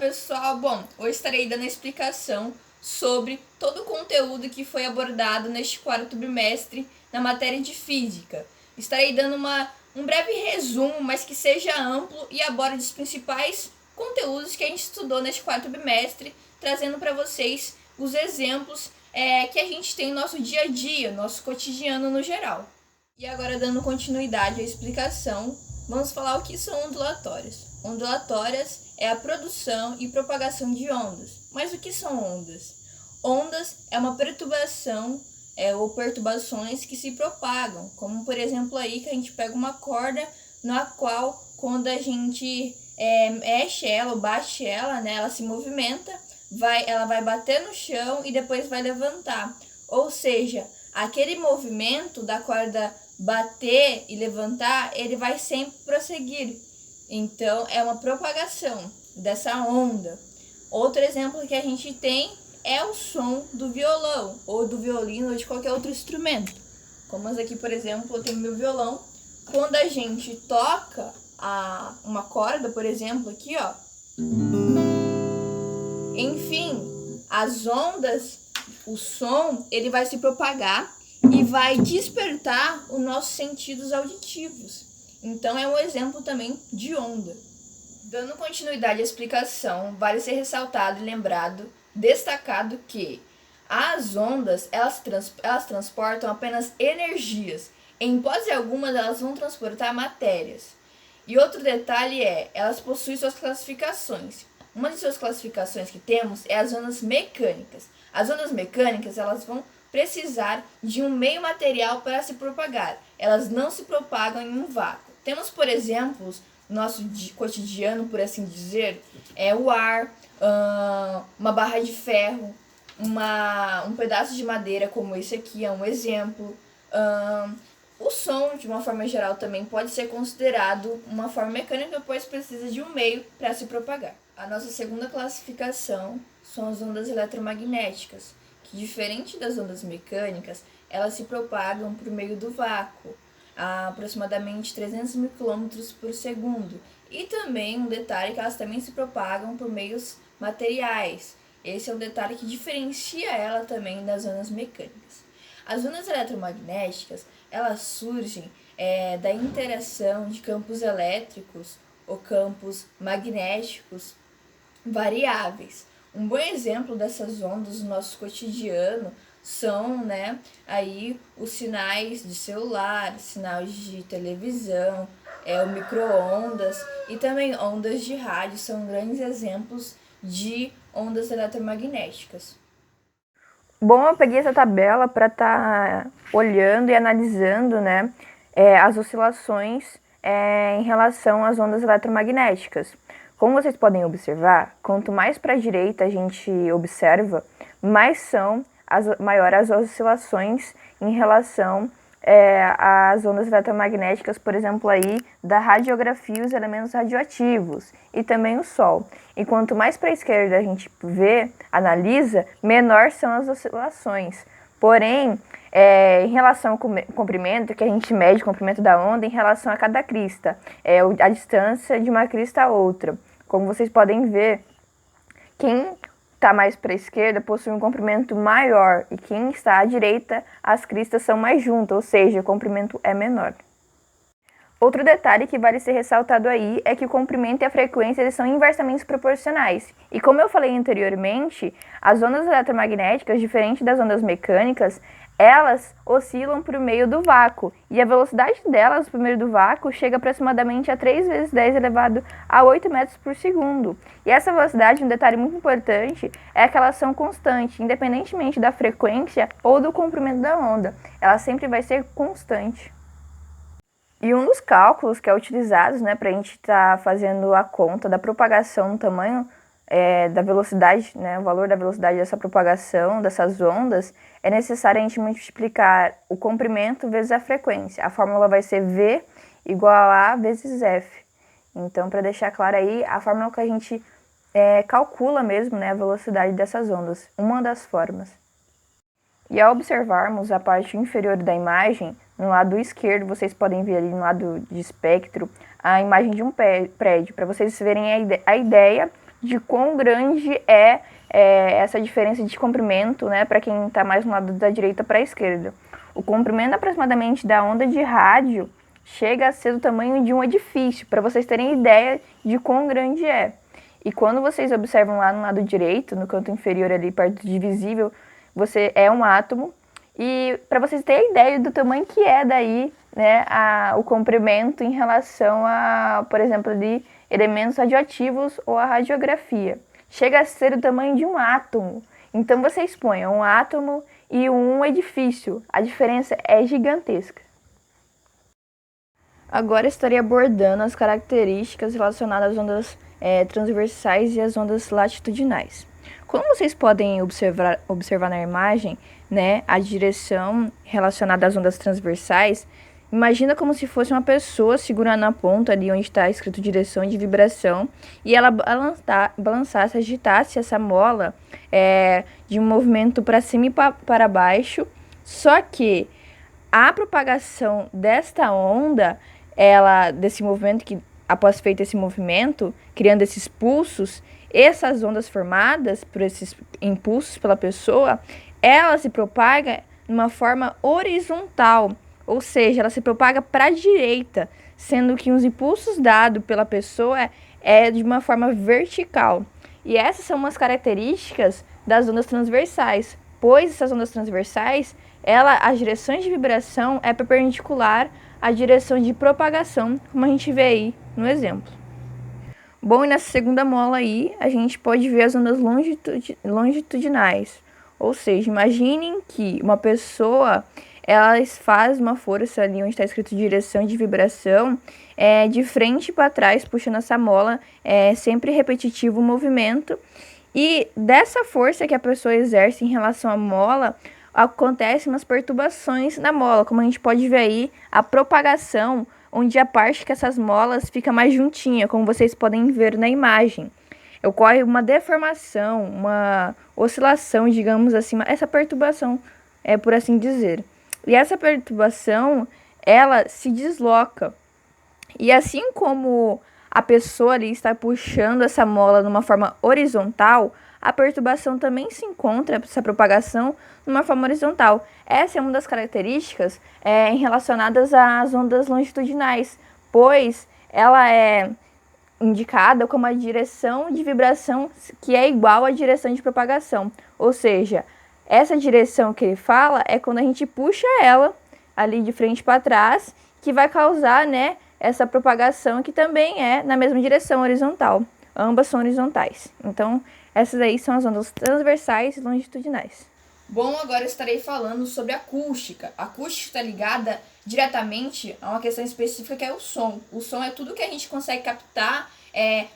pessoal! Bom, hoje estarei dando a explicação sobre todo o conteúdo que foi abordado neste quarto bimestre na matéria de Física. Estarei dando um breve resumo, mas que seja amplo e aborde os principais conteúdos que a gente estudou neste quarto bimestre, trazendo para vocês os exemplos que a gente tem no nosso dia a dia, nosso cotidiano no geral. E agora, dando continuidade à explicação, vamos falar o que são ondulatórias. Ondulatórias é a produção e propagação de ondas. Mas o que são ondas? Ondas é uma perturbação ou perturbações que se propagam, como por exemplo aí que a gente pega uma corda na qual quando a gente mexe ela ou bate ela, né, ela se movimenta, ela vai bater no chão e depois vai levantar. Ou seja, aquele movimento da corda bater e levantar, ele vai sempre prosseguir. Então, é uma propagação dessa onda. Outro exemplo que a gente tem é o som do violão, ou do violino, ou de qualquer outro instrumento. Como aqui, por exemplo, eu tenho meu violão. Quando a gente toca uma corda, por exemplo, aqui, ó. Enfim, as ondas, o som, ele vai se propagar e vai despertar os nossos sentidos auditivos. Então, é um exemplo também de onda. Dando continuidade à explicação, vale ser ressaltado e lembrado, destacado que as ondas, elas transportam apenas energias. Em hipótese alguma, elas vão transportar matérias. E outro detalhe elas possuem suas classificações. Uma de suas classificações que temos é as ondas mecânicas. As ondas mecânicas, elas vão precisar de um meio material para se propagar. Elas não se propagam em um vácuo. Temos, por exemplo, nosso cotidiano, por assim dizer, o ar, uma barra de ferro, um pedaço de madeira como esse aqui é um exemplo. O som, de uma forma geral, também pode ser considerado uma forma mecânica, pois precisa de um meio para se propagar. A nossa segunda classificação são as ondas eletromagnéticas, que, diferente das ondas mecânicas, elas se propagam por meio do vácuo, a aproximadamente 300 mil km por segundo. E também um detalhe que elas também se propagam por meios materiais. Esse é um detalhe que diferencia ela também das ondas mecânicas. As ondas eletromagnéticas, elas surgem da interação de campos elétricos ou campos magnéticos variáveis. Um bom exemplo dessas ondas no nosso cotidiano são, aí os sinais de celular, sinais de televisão, o micro-ondas e também ondas de rádio são grandes exemplos de ondas eletromagnéticas. Bom, eu peguei essa tabela para estar olhando e analisando, as oscilações em relação às ondas eletromagnéticas. Como vocês podem observar, quanto mais para a direita a gente observa, maiores as oscilações em relação às ondas eletromagnéticas, por exemplo, aí, da radiografia e os elementos radioativos, e também o Sol. E quanto mais para a esquerda a gente analisa, menor são as oscilações. Porém, em relação ao comprimento, que a gente mede o comprimento da onda em relação a cada crista, a distância de uma crista a outra. Como vocês podem ver, quem está mais para a esquerda possui um comprimento maior e quem está à direita, as cristas são mais juntas, ou seja, o comprimento é menor. Outro detalhe que vale ser ressaltado aí é que o comprimento e a frequência eles são inversamente proporcionais. E como eu falei anteriormente, as ondas eletromagnéticas, diferente das ondas mecânicas, elas oscilam por meio do vácuo. E a velocidade delas por meio do vácuo chega aproximadamente a 3 vezes 10 elevado a 8 metros por segundo. E essa velocidade, um detalhe muito importante, é que elas são constantes, independentemente da frequência ou do comprimento da onda. Ela sempre vai ser constante. E um dos cálculos que é utilizado para a gente estar fazendo a conta da propagação no tamanho da velocidade, o valor da velocidade dessa propagação, dessas ondas, é necessário a gente multiplicar o comprimento vezes a frequência. A fórmula vai ser V igual a A vezes F. Então, para deixar claro aí, a fórmula que a gente calcula mesmo a velocidade dessas ondas, uma das formas. E ao observarmos a parte inferior da imagem, no lado esquerdo, vocês podem ver ali no lado de espectro, a imagem de um prédio, para vocês verem a ideia de quão grande é essa diferença de comprimento, né, para quem está mais no lado da direita para a esquerda. O comprimento aproximadamente da onda de rádio chega a ser do tamanho de um edifício, para vocês terem ideia de quão grande é. E quando vocês observam lá no lado direito, no canto inferior ali, perto de visível, você é um átomo. E para vocês terem ideia do tamanho que é daí, né, o comprimento em relação a, por exemplo, ali, elementos radioativos ou a radiografia. Chega a ser o tamanho de um átomo. Então vocês põem um átomo e um edifício. A diferença é gigantesca. Agora estarei abordando as características relacionadas às ondas transversais e às ondas latitudinais. Como vocês podem observar na imagem, né, a direção relacionada às ondas transversais, imagina como se fosse uma pessoa segurando a ponta ali onde está escrito direção de vibração e ela balançasse, agitasse essa mola de um movimento para cima e para baixo, só que a propagação desta onda, desse movimento, que após feito esse movimento, criando esses pulsos, essas ondas formadas por esses impulsos pela pessoa, ela se propaga de uma forma horizontal, ou seja, ela se propaga para a direita, sendo que os impulsos dados pela pessoa é de uma forma vertical. E essas são umas características das ondas transversais, pois essas ondas transversais, as direções de vibração é perpendicular à direção de propagação, como a gente vê aí no exemplo. Bom, e nessa segunda mola aí, a gente pode ver as ondas longitudinais. Ou seja, imaginem que uma pessoa, ela faz uma força ali onde está escrito direção de vibração, de frente para trás, puxando essa mola, sempre repetitivo o movimento. E dessa força que a pessoa exerce em relação à mola, acontecem umas perturbações na mola, como a gente pode ver aí, a propagação, onde a parte que essas molas fica mais juntinha, como vocês podem ver na imagem. Ocorre uma deformação, uma oscilação, digamos assim, essa perturbação, por assim dizer. E essa perturbação, ela se desloca. E assim como a pessoa ali está puxando essa mola de uma forma horizontal, a perturbação também se encontra, essa propagação, numa forma horizontal. Essa é uma das características relacionadas às ondas longitudinais, pois ela é indicada como a direção de vibração que é igual à direção de propagação. Ou seja, essa direção que ele fala é quando a gente puxa ela ali de frente para trás, que vai causar, né, essa propagação que também é na mesma direção horizontal. Ambas são horizontais. Então, essas aí são as ondas transversais e longitudinais. Bom, agora estarei falando sobre acústica. A acústica está ligada diretamente a uma questão específica que é o som. O som é tudo que a gente consegue captar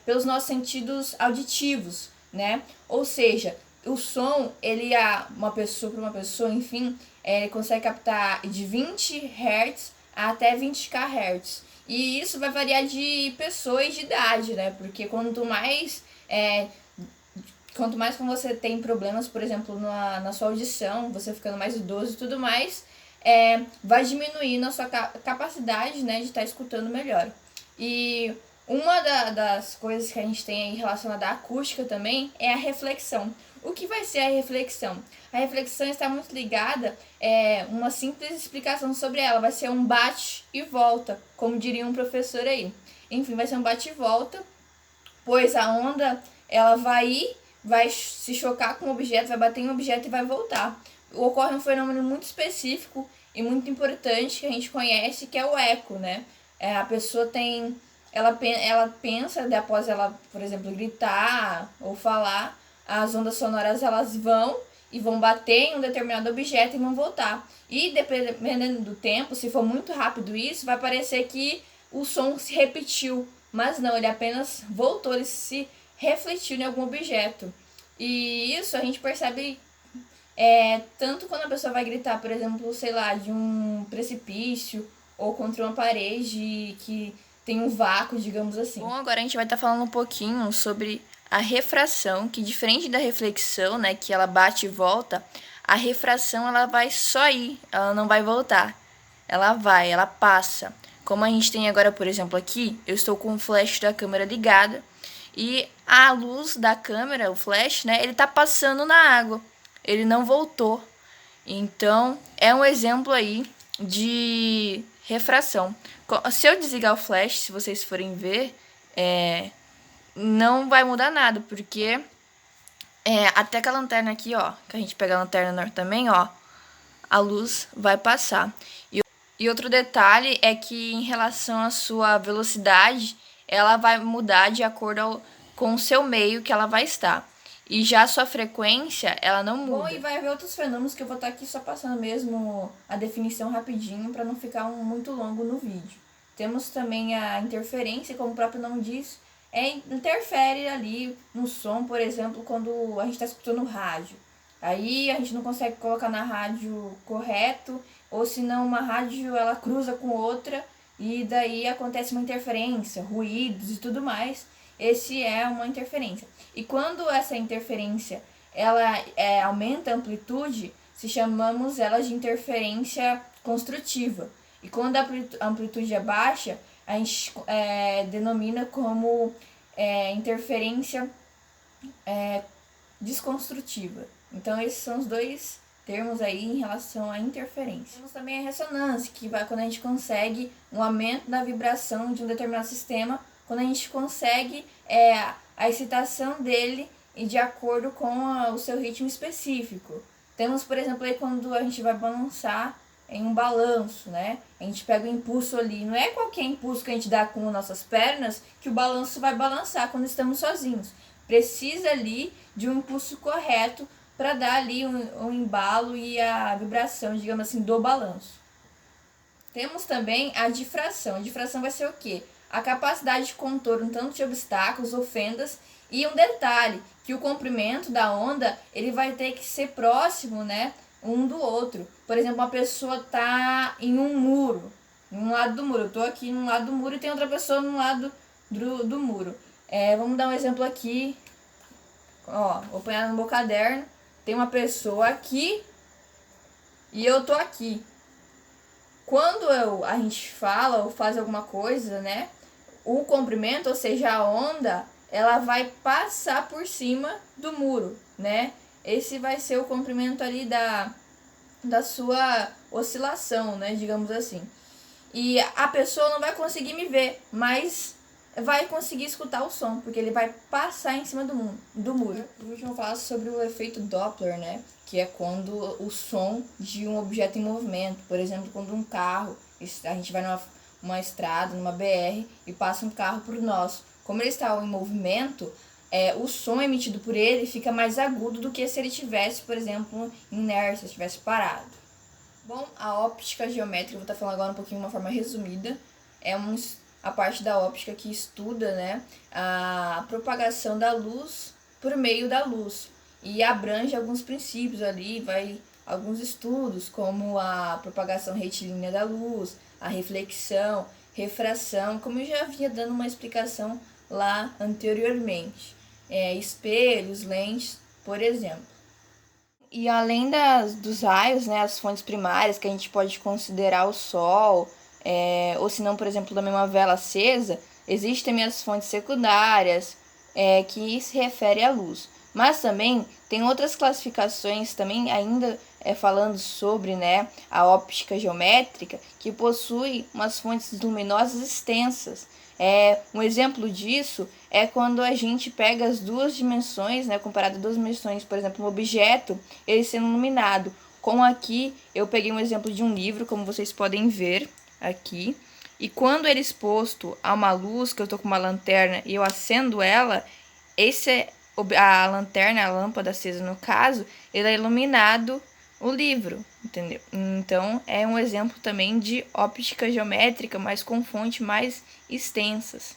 pelos nossos sentidos auditivos, né? Ou seja, o som, ele uma pessoa para uma pessoa, enfim, ele consegue captar de 20 Hz até 20 kHz. E isso vai variar de pessoa e de idade, né? Porque quanto mais quando você tem problemas, por exemplo, na sua audição, você ficando mais idoso e tudo mais, vai diminuindo a sua capacidade, né, de estar escutando melhor. E uma das coisas que a gente tem aí relacionada à acústica também é a reflexão. O que vai ser a reflexão? A reflexão está muito ligada, uma simples explicação sobre ela, vai ser um bate e volta, como diria um professor aí. Enfim, vai ser um bate e volta, pois a onda, ela vai se chocar com o objeto, vai bater em um objeto e vai voltar. Ocorre um fenômeno muito específico e muito importante que a gente conhece, que é o eco, né? A pessoa ela pensa, após ela, por exemplo, gritar ou falar, as ondas sonoras elas vão bater em um determinado objeto e vão voltar. E dependendo do tempo, se for muito rápido isso, vai parecer que o som se repetiu. Mas não, ele apenas voltou, ele se refletiu em algum objeto. E isso a gente percebe tanto quando a pessoa vai gritar, por exemplo, sei lá, de um precipício ou contra uma parede que tem um vácuo, digamos assim. Bom, agora a gente vai estar falando um pouquinho sobre a refração, que diferente da reflexão, né, que ela bate e volta, a refração ela vai só ir, ela não vai voltar. Ela passa. Como a gente tem agora, por exemplo, aqui, eu estou com o flash da câmera ligada, e a luz da câmera, o flash, né, ele tá passando na água, ele não voltou. Então, é um exemplo aí de refração. Se eu desligar o flash, se vocês forem ver, não vai mudar nada, porque até que a lanterna aqui, ó, que a gente pega a lanterna norte também, ó, a luz vai passar. E outro detalhe é que em relação à sua velocidade, ela vai mudar de acordo com o seu meio que ela vai estar. E já a sua frequência, ela não muda. Bom, e vai haver outros fenômenos que eu vou estar aqui só passando mesmo a definição rapidinho para não ficar muito longo no vídeo. Temos também a interferência, como o próprio nome diz, interfere ali no som, por exemplo, quando a gente está escutando rádio. Aí a gente não consegue colocar na rádio correto, ou senão uma rádio ela cruza com outra e daí acontece uma interferência, ruídos e tudo mais. Esse é uma interferência. E quando essa interferência ela aumenta a amplitude, se chamamos ela de interferência construtiva. E quando a amplitude é baixa, a gente denomina como interferência desconstrutiva. Então esses são os dois termos aí em relação à interferência. Temos também a ressonância, que vai quando a gente consegue um aumento da vibração de um determinado sistema, quando a gente consegue a excitação dele e de acordo com o seu ritmo específico. Temos, por exemplo, aí quando a gente vai balançar em um balanço, né? A gente pega o impulso ali, não é qualquer impulso que a gente dá com nossas pernas que o balanço vai balançar quando estamos sozinhos. Precisa ali de um impulso correto para dar ali um embalo e a vibração, digamos assim, do balanço. Temos também a difração. A difração vai ser o quê? A capacidade de contorno tanto de obstáculos ou fendas, e um detalhe, que o comprimento da onda ele vai ter que ser próximo, né, um do outro. Por exemplo, uma pessoa tá em um muro, um lado do muro. Eu tô aqui num lado do muro e tem outra pessoa no lado do muro. Vamos dar um exemplo aqui. Ó, vou pôr no meu caderno. Tem uma aqui e eu tô aqui. Quando a gente fala ou faz alguma coisa, né? O comprimento, ou seja, a onda, ela vai passar por cima do muro, né? Esse vai ser o comprimento ali da sua oscilação, né? Digamos assim. E a pessoa não vai conseguir me ver, mas vai conseguir escutar o som, porque ele vai passar em cima do muro. Hoje eu vou falar sobre o efeito Doppler, né? Que é quando o som de um objeto em movimento, por exemplo, quando um carro, a gente vai numa estrada, numa BR, e passa um carro por nós. Como ele está em movimento, o som emitido por ele fica mais agudo do que se ele estivesse, por exemplo, inércia, estivesse parado. Bom, a óptica geométrica, eu vou estar falando agora um pouquinho de uma forma resumida, a parte da óptica que estuda, né, a propagação da luz por meio da luz e abrange alguns princípios ali, alguns estudos como a propagação retilínea da luz, a reflexão, refração, como eu já havia dando uma explicação lá anteriormente, espelhos, lentes, por exemplo. E além dos raios, né, as fontes primárias que a gente pode considerar o sol, ou se não, por exemplo, também uma vela acesa, existem também as fontes secundárias, que se refere à luz. Mas também tem outras classificações também ainda falando sobre, né, a óptica geométrica, que possui umas fontes luminosas extensas. Um exemplo disso é quando a gente pega as duas dimensões, né, comparado a duas dimensões, por exemplo, um objeto, ele sendo iluminado. Como aqui, eu peguei um exemplo de um livro, como vocês podem ver aqui, e quando ele é exposto a uma luz, que eu tô com uma lanterna e eu acendo ela, a lanterna, a lâmpada acesa no caso, ele é iluminado o livro, entendeu? Então, é um exemplo também de óptica geométrica, mas com fontes mais extensas.